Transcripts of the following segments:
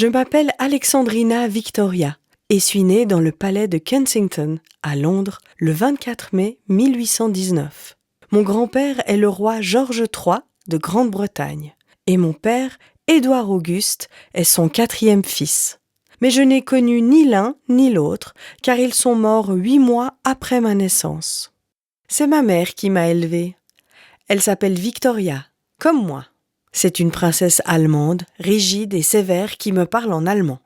Je m'appelle Alexandrina Victoria et suis née dans le palais de Kensington, à Londres, le 24 mai 1819. Mon grand-père est le roi George III de Grande-Bretagne et mon père, Édouard Auguste, est son 4e fils. Mais je n'ai connu ni l'un ni l'autre, car ils sont morts 8 mois après ma naissance. C'est ma mère qui m'a élevée. Elle s'appelle Victoria, comme moi. C'est une princesse allemande, rigide et sévère qui me parle en allemand.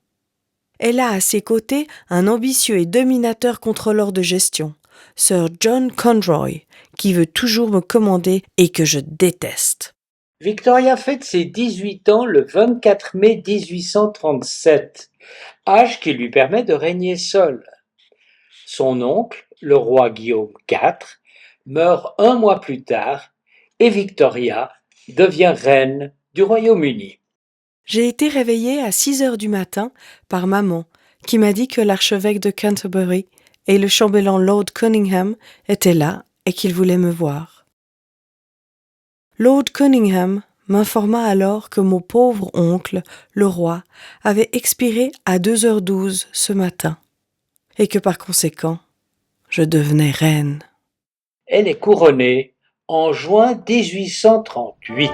Elle a à ses côtés un ambitieux et dominateur contrôleur de gestion, Sir John Conroy, qui veut toujours me commander et que je déteste. Victoria fête ses 18 ans le 24 mai 1837, âge qui lui permet de régner seule. Son oncle, le roi Guillaume IV, meurt 1 mois plus tard et Victoria devient reine du Royaume-Uni. J'ai été réveillée à 6 heures du matin par maman, qui m'a dit que l'archevêque de Canterbury et le chambellan Lord Cunningham étaient là et qu'ils voulaient me voir. Lord Cunningham m'informa alors que mon pauvre oncle, le roi, avait expiré à 2h12 ce matin, et que par conséquent, je devenais reine. Elle est couronnée en juin 1838.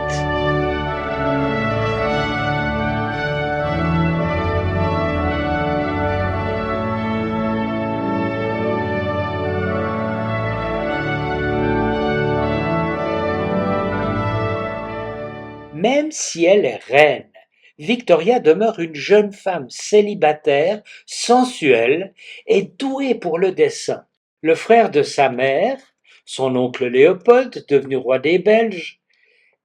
Même si elle est reine, Victoria demeure une jeune femme célibataire, sensuelle et douée pour le dessin. Le frère de sa mère, son oncle Léopold, devenu roi des Belges,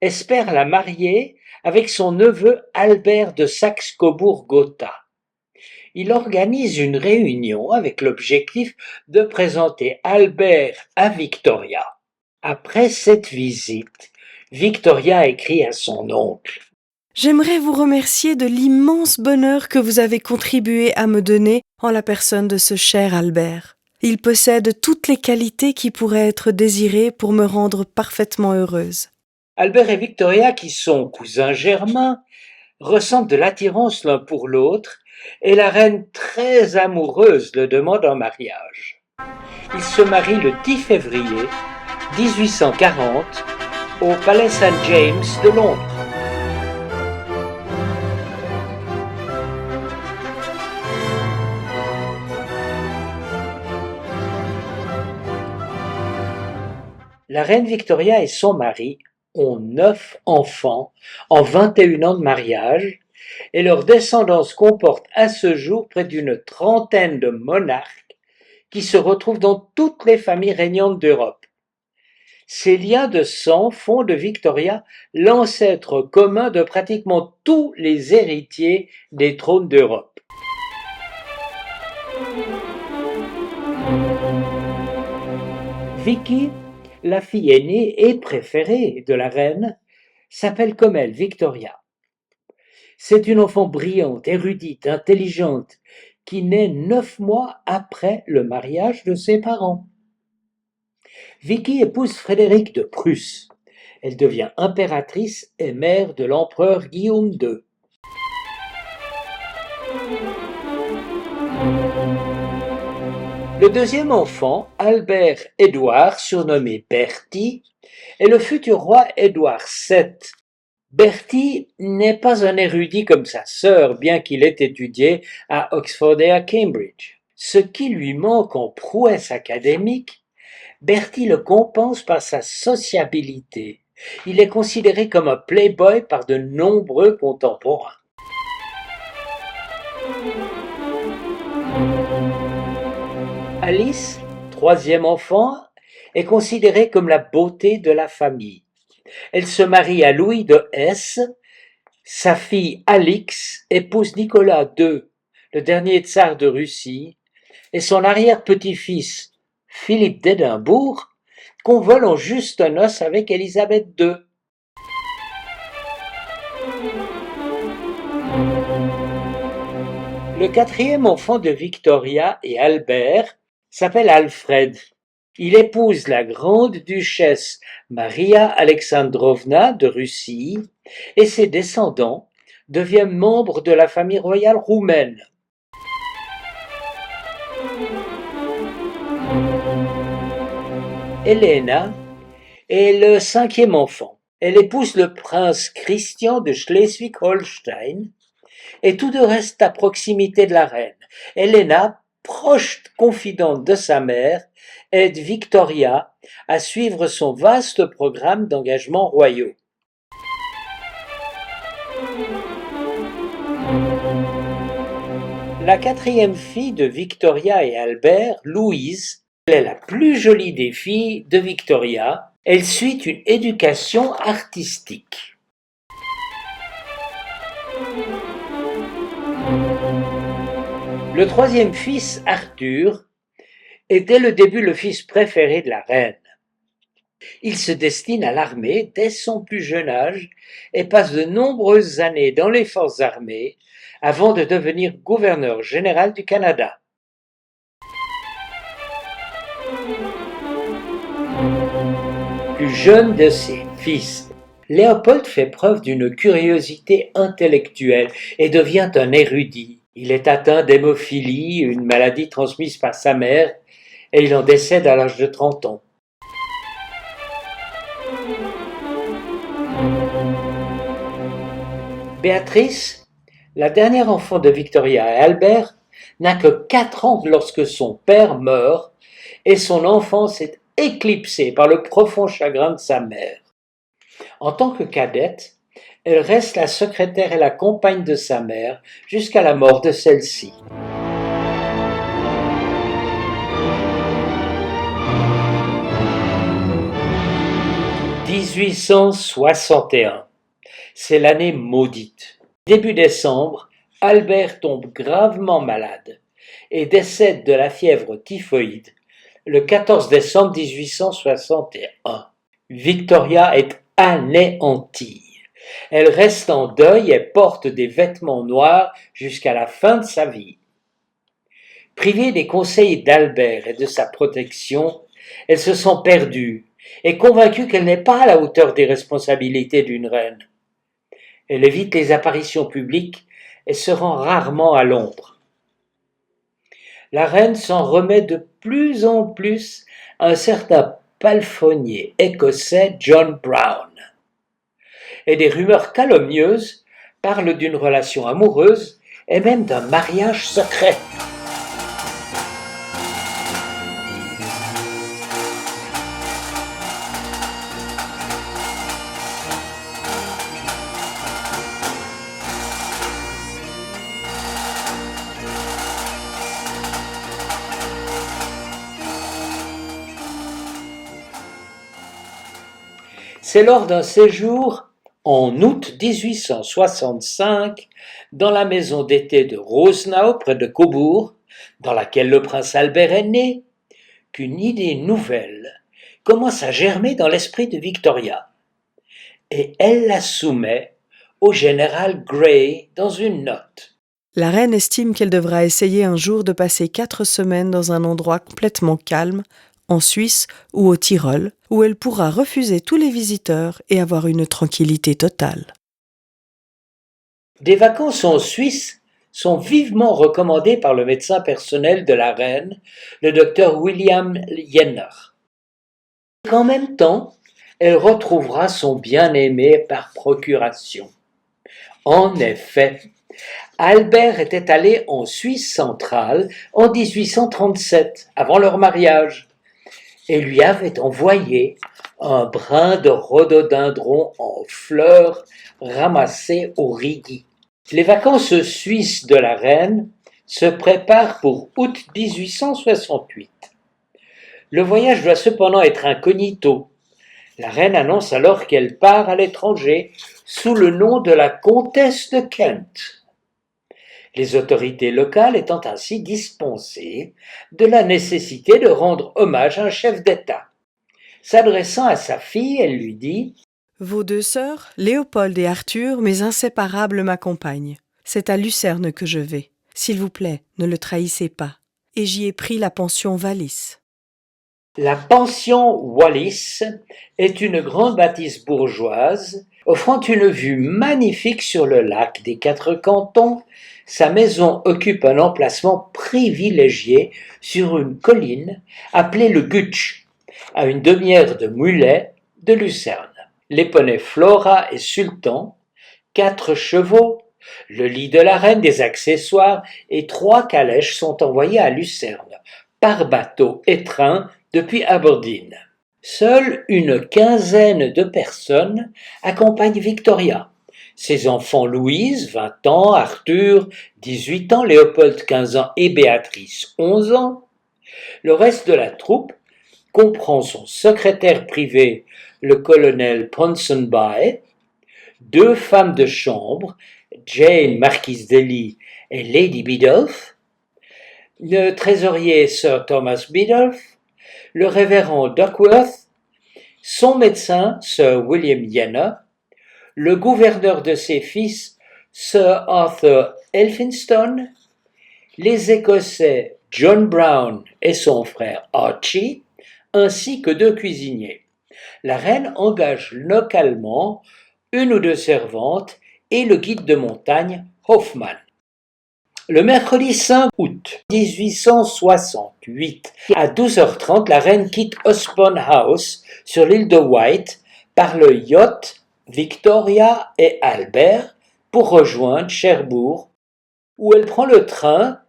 espère la marier avec son neveu Albert de Saxe-Cobourg-Gotha. Il organise une réunion avec l'objectif de présenter Albert à Victoria. Après cette visite, Victoria écrit à son oncle. J'aimerais vous remercier de l'immense bonheur que vous avez contribué à me donner en la personne de ce cher Albert. Il possède toutes les qualités qui pourraient être désirées pour me rendre parfaitement heureuse. Albert et Victoria, qui sont cousins germains, ressentent de l'attirance l'un pour l'autre et la reine, très amoureuse, le demande en mariage. Ils se marient le 10 février 1840 au Palais St. James de Londres. La reine Victoria et son mari ont 9 enfants en 21 ans de mariage et leur descendance comporte à ce jour près d'une trentaine de monarques qui se retrouvent dans toutes les familles régnantes d'Europe. Ces liens de sang font de Victoria l'ancêtre commun de pratiquement tous les héritiers des trônes d'Europe. Vicky, la fille aînée et préférée de la reine, s'appelle comme elle Victoria. C'est une enfant brillante, érudite, intelligente, qui naît 9 mois après le mariage de ses parents. Vicky épouse Frédéric de Prusse. Elle devient impératrice et mère de l'empereur Guillaume II. Le deuxième enfant, Albert-Édouard, surnommé Bertie, est le futur roi Édouard VII. Bertie n'est pas un érudit comme sa sœur, bien qu'il ait étudié à Oxford et à Cambridge. Ce qui lui manque en prouesse académique, Bertie le compense par sa sociabilité. Il est considéré comme un playboy par de nombreux contemporains. Alice, troisième enfant, est considérée comme la beauté de la famille. Elle se marie à Louis de Hesse. Sa fille Alix épouse Nicolas II, le dernier tsar de Russie, et son arrière-petit-fils, Philippe d'Édimbourg, convole en juste noces avec Élisabeth II. Le quatrième enfant de Victoria et Albert s'appelle Alfred. Il épouse la grande duchesse Maria Alexandrovna de Russie et ses descendants devient membre de la famille royale roumaine. Elena est le cinquième enfant. Elle épouse le prince Christian de Schleswig-Holstein et tous deux restent à proximité de la reine. Elena, proche confidente de sa mère, aide Victoria à suivre son vaste programme d'engagements royaux. La quatrième fille de Victoria et Albert, Louise, elle est la plus jolie des filles de Victoria. Elle suit une éducation artistique. Le troisième fils, Arthur, est dès le début le fils préféré de la reine. Il se destine à l'armée dès son plus jeune âge et passe de nombreuses années dans les forces armées avant de devenir gouverneur général du Canada. Plus jeune de ses fils, Léopold fait preuve d'une curiosité intellectuelle et devient un érudit. Il est atteint d'hémophilie, une maladie transmise par sa mère, et il en décède à l'âge de 30 ans. Béatrice, la dernière enfant de Victoria et Albert, n'a que 4 ans lorsque son père meurt et son enfance est éclipsée par le profond chagrin de sa mère. En tant que cadette, elle reste la secrétaire et la compagne de sa mère jusqu'à la mort de celle-ci. « 1861. C'est l'année maudite. Début décembre, Albert tombe gravement malade et décède de la fièvre typhoïde le 14 décembre 1861. Victoria est anéantie. Elle reste en deuil et porte des vêtements noirs jusqu'à la fin de sa vie. Privée des conseils d'Albert et de sa protection, elle se sent perdue et convaincue qu'elle n'est pas à la hauteur des responsabilités d'une reine. Elle évite les apparitions publiques et se rend rarement à Londres. La reine s'en remet de plus en plus à un certain palefrenier écossais John Brown. Et des rumeurs calomnieuses parlent d'une relation amoureuse et même d'un mariage secret. C'est lors d'un séjour en août 1865 dans la maison d'été de Rosenau près de Cobourg, dans laquelle le prince Albert est né, qu'une idée nouvelle commence à germer dans l'esprit de Victoria. Et elle la soumet au général Grey dans une note. La reine estime qu'elle devra essayer un jour de passer 4 semaines dans un endroit complètement calme, en Suisse ou au Tyrol, où elle pourra refuser tous les visiteurs et avoir une tranquillité totale. Des vacances en Suisse sont vivement recommandées par le médecin personnel de la reine, le docteur William Jenner. En même temps, elle retrouvera son bien-aimé par procuration. En effet, Albert était allé en Suisse centrale en 1837, avant leur mariage, et lui avait envoyé un brin de rhododendron en fleurs ramassé au Rigi. Les vacances suisses de la reine se préparent pour août 1868. Le voyage doit cependant être incognito. La reine annonce alors qu'elle part à l'étranger sous le nom de la comtesse de Kent. Les autorités locales étant ainsi dispensées de la nécessité de rendre hommage à un chef d'État. S'adressant à sa fille, elle lui dit « Vos 2 sœurs, Léopold et Arthur, mes inséparables, m'accompagnent. C'est à Lucerne que je vais. S'il vous plaît, ne le trahissez pas. Et j'y ai pris la pension Wallis. » La pension Wallis est une grande bâtisse bourgeoise Offrant une vue magnifique sur le lac des Quatre Cantons, sa maison occupe un emplacement privilégié sur une colline appelée le Gutsch, à une demi-heure de Mulay de Lucerne. Les poneys Flora et Sultan, 4 chevaux, le lit de la reine, des accessoires et 3 calèches sont envoyés à Lucerne, par bateau et train depuis Aberdeen. Seule une quinzaine de personnes accompagnent Victoria. Ses enfants Louise, 20 ans, Arthur, 18 ans, Léopold, 15 ans et Béatrice, 11 ans. Le reste de la troupe comprend son secrétaire privé, le colonel Ponsonby, 2 femmes de chambre, Jane, marquise d'Ely et Lady Biddulph, le trésorier Sir Thomas Biddulph, le révérend Duckworth, son médecin Sir William Jenner, le gouverneur de ses fils Sir Arthur Elphinstone, les Écossais John Brown et son frère Archie, ainsi que 2 cuisiniers. La reine engage localement 1 ou 2 servantes et le guide de montagne Hoffman. Le mercredi 5 août 1868, à 12h30, la reine quitte Osborne House sur l'île de Wight par le yacht Victoria et Albert pour rejoindre Cherbourg, où elle prend le train,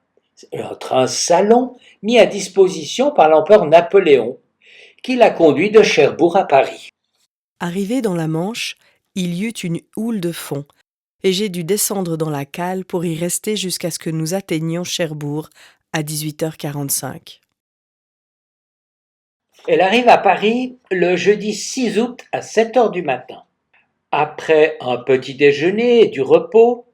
un train salon mis à disposition par l'empereur Napoléon, qui la conduit de Cherbourg à Paris. Arrivé dans la Manche, il y eut une houle de fond, et j'ai dû descendre dans la cale pour y rester jusqu'à ce que nous atteignions Cherbourg à 18h45. Elle arrive à Paris le jeudi 6 août à 7h du matin. Après un petit déjeuner et du repos,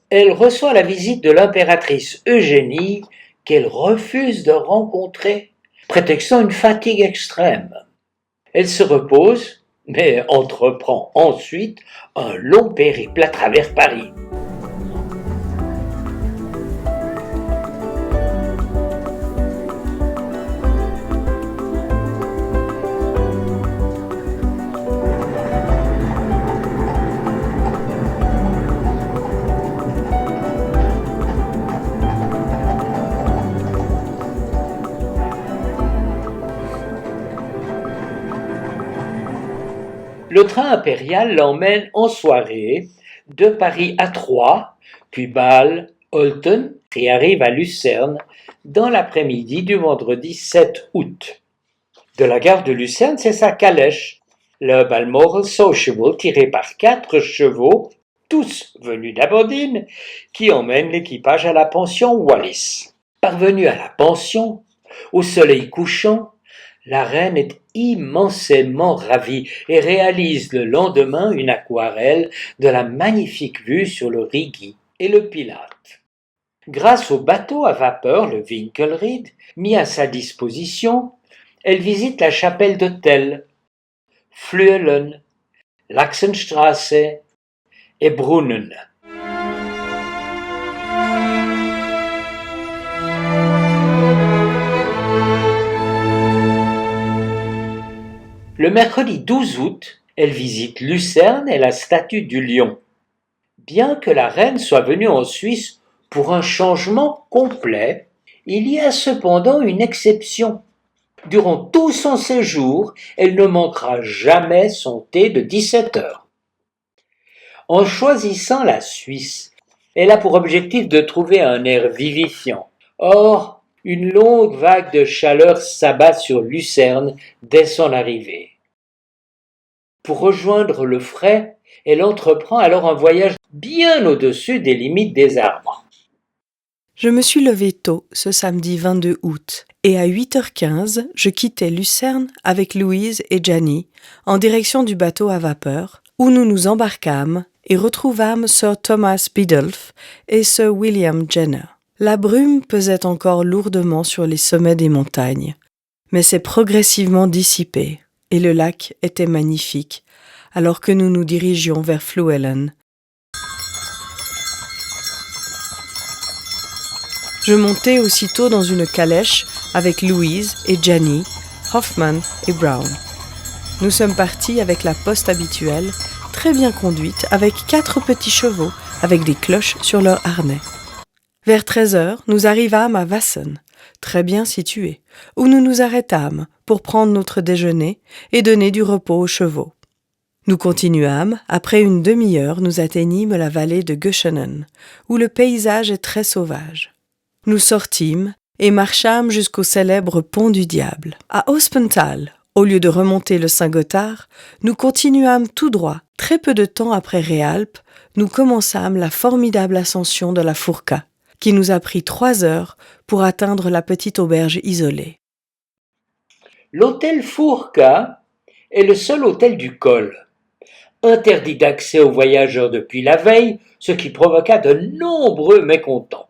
elle reçoit la visite de l'impératrice Eugénie qu'elle refuse de rencontrer, prétextant une fatigue extrême. Elle se repose, mais entreprend ensuite un long périple à travers Paris. Le train impérial l'emmène en soirée de Paris à Troyes, puis Bâle, Olten, et arrive à Lucerne dans l'après-midi du vendredi 7 août. De la gare de Lucerne, c'est sa calèche, le Balmoral Sociable, tiré par 4 chevaux, tous venus d'Aberdeen, qui emmène l'équipage à la pension Wallis. Parvenue à la pension, au soleil couchant, la reine est immensément ravie et réalise le lendemain une aquarelle de la magnifique vue sur le Rigi et le Pilate. Grâce au bateau à vapeur, le Winkelried, mis à sa disposition, elle visite la chapelle de Tell, Flüelen, Laxenstraße et Brunnen. Le mercredi 12 août, elle visite Lucerne et la statue du lion. Bien que la reine soit venue en Suisse pour un changement complet, il y a cependant une exception. Durant tout son séjour, elle ne manquera jamais son thé de 17 heures. En choisissant la Suisse, elle a pour objectif de trouver un air vivifiant. Or, une longue vague de chaleur s'abat sur Lucerne dès son arrivée. Pour rejoindre le frais, elle entreprend alors un voyage bien au-dessus des limites des arbres. Je me suis levée tôt ce samedi 22 août et à 8h15, je quittais Lucerne avec Louise et Janie en direction du bateau à vapeur où nous nous embarquâmes et retrouvâmes Sir Thomas Biddulph et Sir William Jenner. La brume pesait encore lourdement sur les sommets des montagnes, mais s'est progressivement dissipée et le lac était magnifique alors que nous nous dirigions vers Flüelen. Je montai aussitôt dans une calèche avec Louise et Janie, Hoffman et Brown. Nous sommes partis avec la poste habituelle, très bien conduite avec 4 petits chevaux avec des cloches sur leur harnais. Vers 13h, nous arrivâmes à Vassen, très bien situé, où nous nous arrêtâmes pour prendre notre déjeuner et donner du repos aux chevaux. Nous continuâmes, après une demi-heure, nous atteignîmes la vallée de Göschenen, où le paysage est très sauvage. Nous sortîmes et marchâmes jusqu'au célèbre pont du Diable. À Hospenthal, au lieu de remonter le Saint-Gothard, nous continuâmes tout droit. Très peu de temps après Réalpes, nous commençâmes la formidable ascension de la Furka, qui nous a pris 3 heures pour atteindre la petite auberge isolée. L'hôtel Furka est le seul hôtel du col. Interdit d'accès aux voyageurs depuis la veille, ce qui provoqua de nombreux mécontents.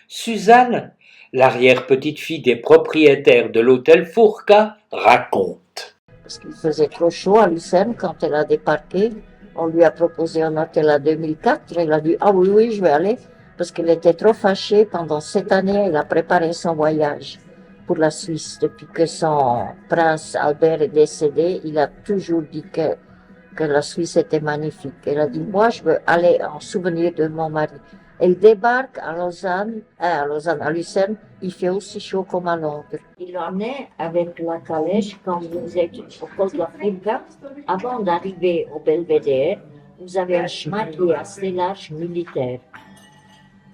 Suzanne, l'arrière-petite-fille des propriétaires de l'hôtel Furka, raconte. Parce qu'il faisait trop chaud à Lucerne quand elle a débarqué. On lui a proposé un hôtel à 2004. Elle a dit « Ah oui, oui, je vais aller ». Parce qu'elle était trop fâchée. Pendant cette année, elle a préparé son voyage pour la Suisse. Depuis que son prince Albert est décédé, il a toujours dit que la Suisse était magnifique. Elle a dit, moi, je veux aller en souvenir de mon mari. Elle débarque à à Lucerne, il fait aussi chaud comme à Londres. Il en est avec la calèche quand vous êtes au col de la Furka. Avant d'arriver au Belvédère, vous avez un chemin qui est assez large militaire,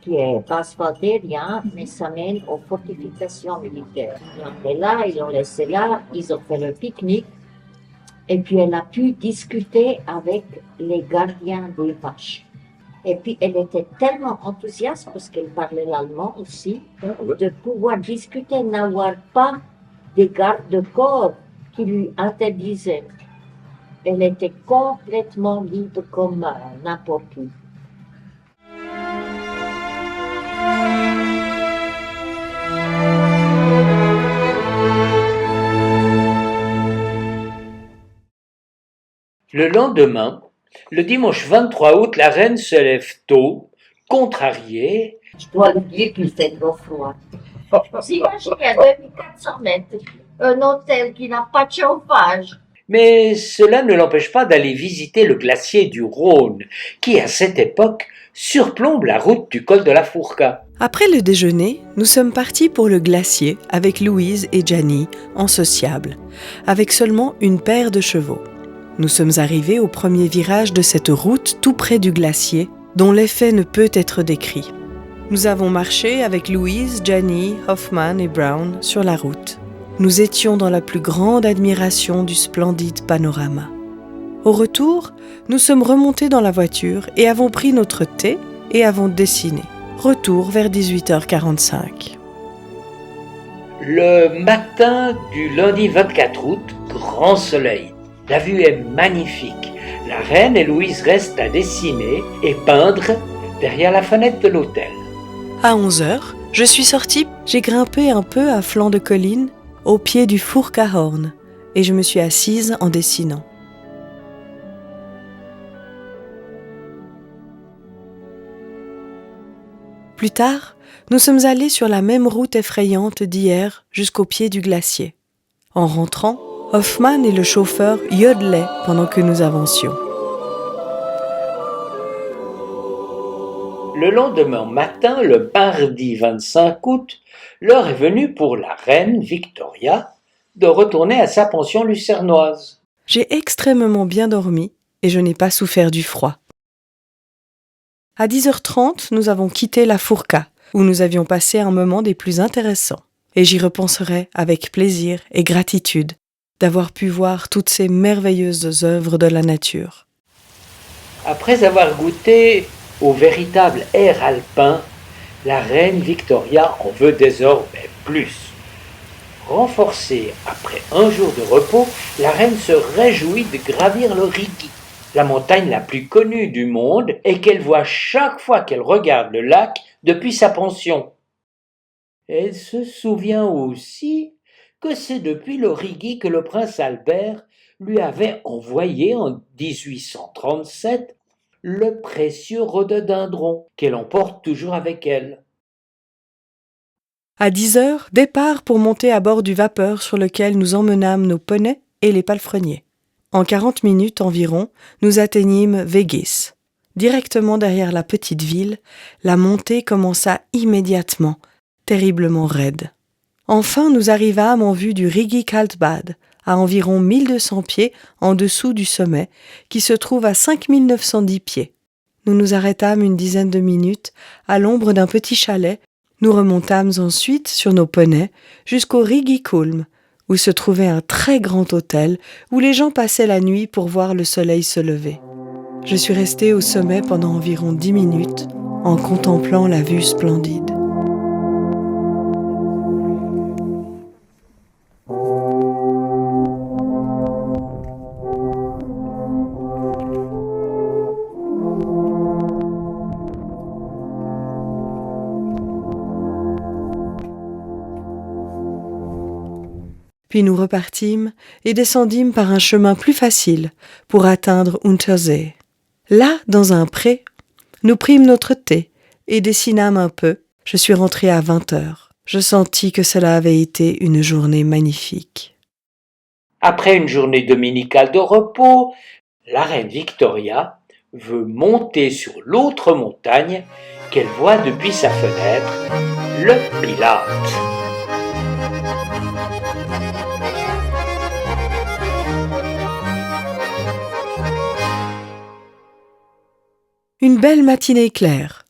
qui est pas asphalté, rien, mais ça mène aux fortifications militaires. Ils ont là, ils l'ont laissé là, ils ont fait le pique-nique. Et puis elle a pu discuter avec les gardiens des vaches. Et puis elle était tellement enthousiaste, parce qu'elle parlait l'allemand aussi, de pouvoir discuter, n'avoir pas des gardes-corps qui lui interdisaient. Elle était complètement libre comme n'importe qui. Le lendemain, le dimanche 23 août, la reine se lève tôt, contrariée. Je dois lui dire qu'il fait trop froid. Vous imaginez à 2400 mètres, un hôtel qui n'a pas de chauffage. Mais cela ne l'empêche pas d'aller visiter le glacier du Rhône, qui à cette époque surplombe la route du col de la Furka. Après le déjeuner, nous sommes partis pour le glacier avec Louise et Gianni, en sociable, avec seulement une paire de chevaux. Nous sommes arrivés au premier virage de cette route tout près du glacier, dont l'effet ne peut être décrit. Nous avons marché avec Louise, Gianni, Hoffman et Brown sur la route. Nous étions dans la plus grande admiration du splendide panorama. Au retour, nous sommes remontés dans la voiture et avons pris notre thé et avons dessiné. Retour vers 18h45. Le matin du lundi 24 août, grand soleil. La vue est magnifique. La reine et Louise restent à dessiner et peindre derrière la fenêtre de l'hôtel. À 11h, je suis sortie, j'ai grimpé un peu à flanc de colline, au pied du Furkahorn, et je me suis assise en dessinant. Plus tard, nous sommes allés sur la même route effrayante d'hier jusqu'au pied du glacier. En rentrant, Hoffman et le chauffeur yodelaient pendant que nous avancions. Le lendemain matin, le mardi 25 août, l'heure est venue pour la reine Victoria de retourner à sa pension lucernoise. J'ai extrêmement bien dormi et je n'ai pas souffert du froid. À 10h30, nous avons quitté la Furka, où nous avions passé un moment des plus intéressants. Et j'y repenserai avec plaisir et gratitude d'avoir pu voir toutes ces merveilleuses œuvres de la nature. Après avoir goûté au véritable air alpin, la reine Victoria en veut désormais plus. Renforcée après un jour de repos, la reine se réjouit de gravir le Rigi, la montagne la plus connue du monde et qu'elle voit chaque fois qu'elle regarde le lac depuis sa pension. Elle se souvient aussi que c'est depuis le Rigi que le prince Albert lui avait envoyé en 1837 le précieux rhododendron qu'elle emporte toujours avec elle. À 10h, départ pour monter à bord du vapeur sur lequel nous emmenâmes nos poneys et les palefreniers. En 40 minutes environ, nous atteignîmes Vegas. Directement derrière la petite ville, la montée commença immédiatement, terriblement raide. Enfin, nous arrivâmes en vue du Rigi Kaltbad, à environ 1200 pieds en dessous du sommet, qui se trouve à 5910 pieds. Nous nous arrêtâmes une dizaine de minutes à l'ombre d'un petit chalet. Nous remontâmes ensuite sur nos poneys jusqu'au Rigi Kulm, où se trouvait un très grand hôtel où les gens passaient la nuit pour voir le soleil se lever. Je suis restée au sommet pendant environ 10 minutes en contemplant la vue splendide. Puis nous repartîmes et descendîmes par un chemin plus facile pour atteindre Untersee. Là, dans un pré, nous prîmes notre thé et dessinâmes un peu. Je suis rentrée à 20h. Je sentis que cela avait été une journée magnifique. Après une journée dominicale de repos, la reine Victoria veut monter sur l'autre montagne qu'elle voit depuis sa fenêtre, le Pilate. Une belle matinée claire.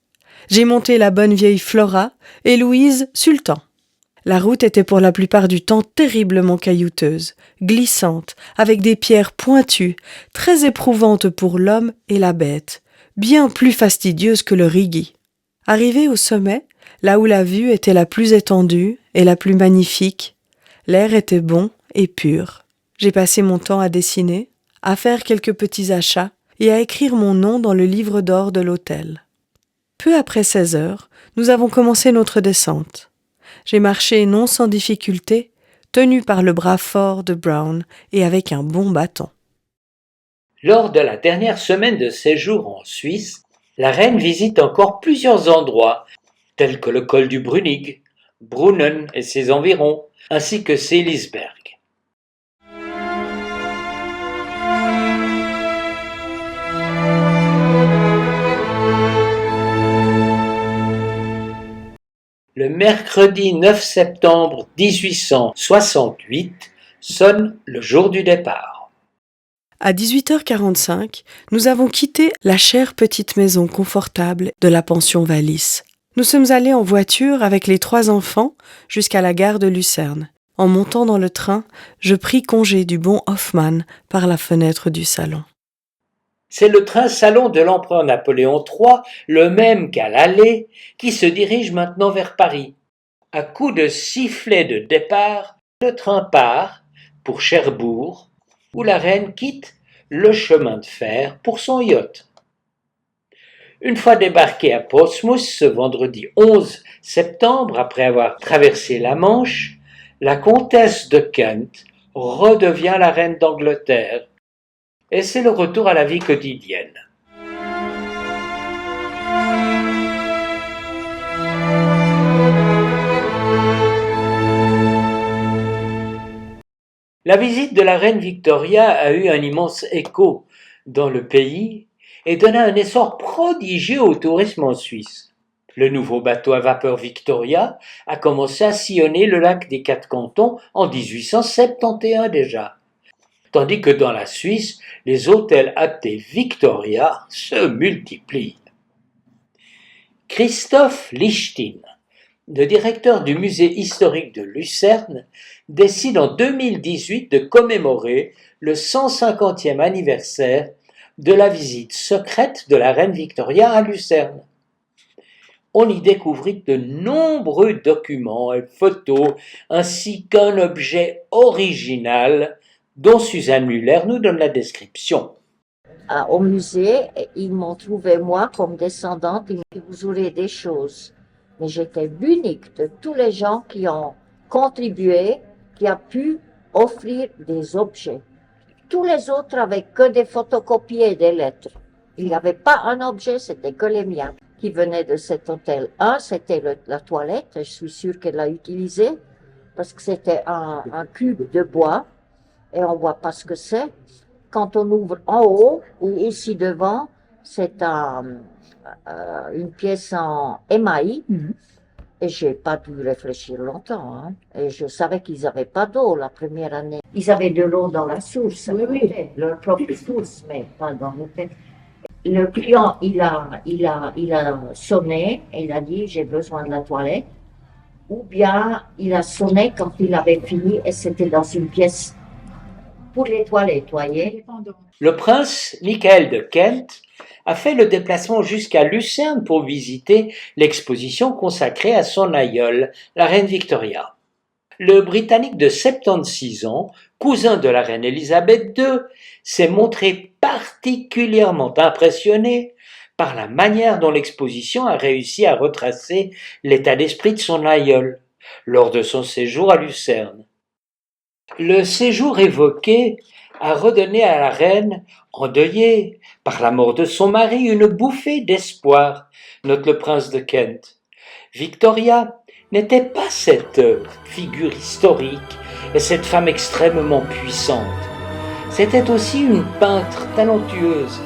J'ai monté la bonne vieille Flora et Louise Sultan. La route était pour la plupart du temps terriblement caillouteuse, glissante, avec des pierres pointues, très éprouvante pour l'homme et la bête, bien plus fastidieuse que le Rigi. Arrivé au sommet, là où la vue était la plus étendue et la plus magnifique, l'air était bon et pur. J'ai passé mon temps à dessiner, à faire quelques petits achats et à écrire mon nom dans le livre d'or de l'hôtel. Peu après 16 heures, nous avons commencé notre descente. J'ai marché non sans difficulté, tenu par le bras fort de Brown et avec un bon bâton. Lors de la dernière semaine de séjour en Suisse, la reine visite encore plusieurs endroits, tels que le col du Brünig, Brunnen et ses environs, ainsi que Seelisberg. Le mercredi 9 septembre 1868 sonne le jour du départ. À 18h45, nous avons quitté la chère petite maison confortable de la pension Wallis. Nous sommes allés en voiture avec les 3 enfants jusqu'à la gare de Lucerne. En montant dans le train, je pris congé du bon Hoffmann par la fenêtre du salon. C'est le train salon de l'empereur Napoléon III, le même qu'à l'aller, qui se dirige maintenant vers Paris. À coup de sifflet de départ, le train part pour Cherbourg, où la reine quitte le chemin de fer pour son yacht. Une fois débarquée à Portsmouth ce vendredi 11 septembre, après avoir traversé la Manche, la comtesse de Kent redevient la reine d'Angleterre, et c'est le retour à la vie quotidienne. La visite de la reine Victoria a eu un immense écho dans le pays et donna un essor prodigieux au tourisme en Suisse. Le nouveau bateau à vapeur Victoria a commencé à sillonner le lac des Quatre Cantons en 1871 déjà, tandis que dans la Suisse, les hôtels appelés Victoria se multiplient. Christoph Lichtin, le directeur du musée historique de Lucerne, décide en 2018 de commémorer le 150e anniversaire de la visite secrète de la reine Victoria à Lucerne. On y découvrit de nombreux documents et photos, ainsi qu'un objet original dont Suzanne Muller nous donne la description. Au musée, ils m'ont trouvé moi comme descendante, ils m'ont dit vous aurez des choses. Mais j'étais l'unique de tous les gens qui ont contribué, qui a pu offrir des objets. Tous les autres avaient que des photocopies et des lettres. Il n'y avait pas un objet, c'était que les miens qui venaient de cet hôtel. Un, c'était la toilette, je suis sûre qu'elle l'a utilisé, parce que c'était un cube de bois, et on voit pas ce que c'est. quand on ouvre en haut ou ici devant, c'est une pièce en émail. Et j'ai pas dû réfléchir longtemps. Hein. Et je savais qu'ils n'avaient pas d'eau la première année. Ils avaient de l'eau dans la source, leur propre source, mais pas dans l'hôtel. Le client, il a sonné et il a dit j'ai besoin de la toilette. Ou bien il a sonné quand il avait fini et c'était dans une pièce pour les toilettes, voyez. Le prince Michael de Kent a fait le déplacement jusqu'à Lucerne pour visiter l'exposition consacrée à son aïeule, la reine Victoria. Le Britannique de 76 ans, cousin de la reine Élisabeth II, s'est montré particulièrement impressionné par la manière dont l'exposition a réussi à retracer l'état d'esprit de son aïeule lors de son séjour à Lucerne. Le séjour évoqué a redonné à la reine, endeuillée par la mort de son mari, une bouffée d'espoir, note le prince de Kent. Victoria n'était pas cette figure historique et cette femme extrêmement puissante. C'était aussi une peintre talentueuse